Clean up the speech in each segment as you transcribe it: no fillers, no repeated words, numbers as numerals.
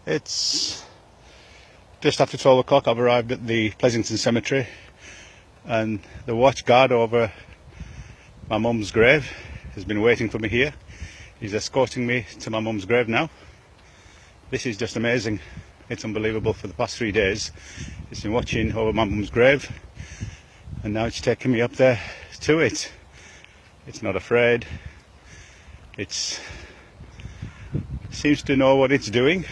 It's just after 12 o'clock. I've arrived at the Pleasington Cemetery, and the watch guard over my mum's grave has been waiting for me here. He's escorting me to my mum's grave now. This is just amazing. It's unbelievable. For the past 3 days he's been watching over my mum's grave, and now it's taking me up there to it. It's not afraid. It seems to know what it's doing.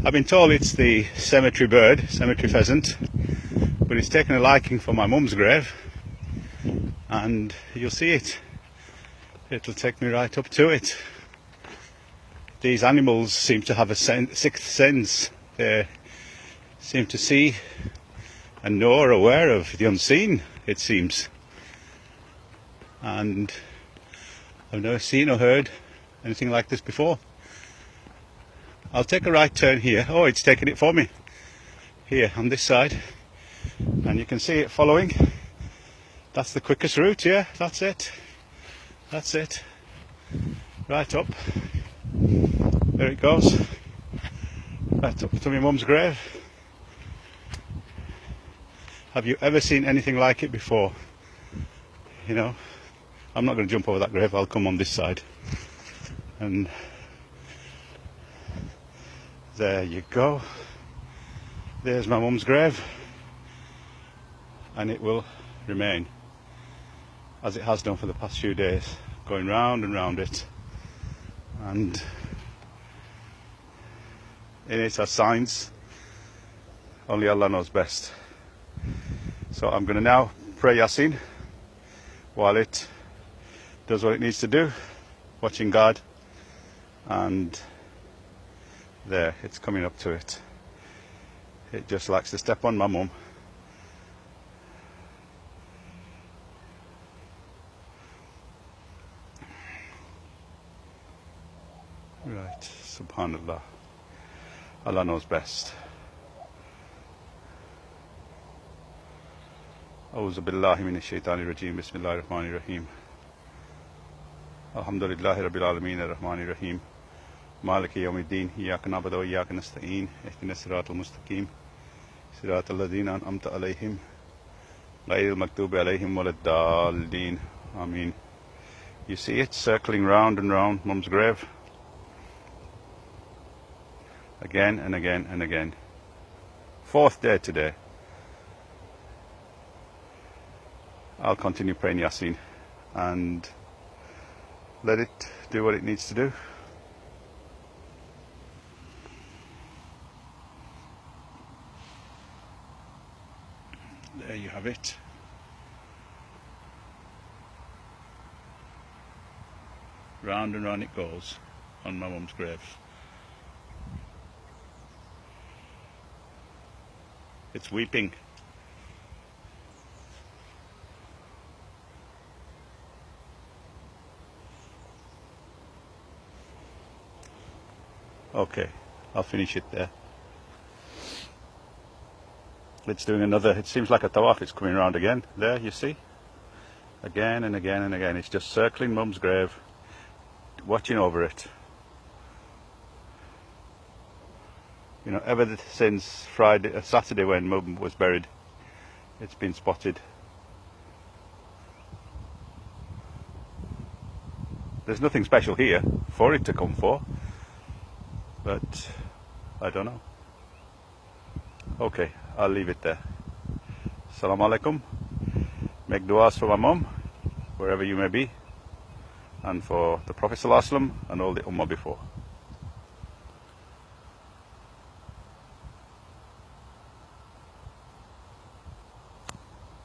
I've been told it's the cemetery bird, cemetery pheasant, but it's taken a liking for my mum's grave, and you'll see it. It'll take me right up to it. These animals seem to have a sixth sense. They seem to see and know or aware of the unseen, it seems. And I've never seen or heard anything like this before. I'll take a right turn here. Oh, it's taking it for me. Here, on this side. And you can see it following. That's the quickest route, yeah, that's it. That's it. Right up. There it goes. Right up to my mum's grave. Have you ever seen anything like it before? You know, I'm not going to jump over that grave. I'll come on this side. And there you go. There's my mum's grave, and it will remain as it has done for the past few days, going round and round it, and in it are signs. Only Allah knows best. So I'm going to now pray Yasin while it does what it needs to do, watching God, and there, it's coming up to it. It just likes to step on my mum. Right, subhanallah. Allah knows best. A'udhu billahi minash shaitani rajim. Bismillahir rahmanir rahim. Alhamdulillahi rabbil alameen ar-rahmanir rahim. Maliki yawmiddin. Iyyaka na'budu wa iyyaka nasta'in. Ihdinas siratal mustaqim. Siratal ladzina an'amta alayhim ghayril maghdubi alayhim waladdallin. Ameen. You see it circling round and round mum's grave, again and again and again. 4th day today. I'll continue praying Yasin and let it do what it needs to do. There you have it. Round and round it goes on my mum's grave. It's weeping. Okay, I'll finish it there. It's doing another, it seems like a tawaf. It's coming around again. There, you see? Again and again and again. It's just circling mum's grave, watching over it. You know, ever since Saturday when mum was buried, it's been spotted. There's nothing special here for it to come for, but I don't know. Okay, I'll leave it there. Assalamu alaikum. Make du'as for my mum, wherever you may be, and for the Prophet ﷺ and all the Ummah before.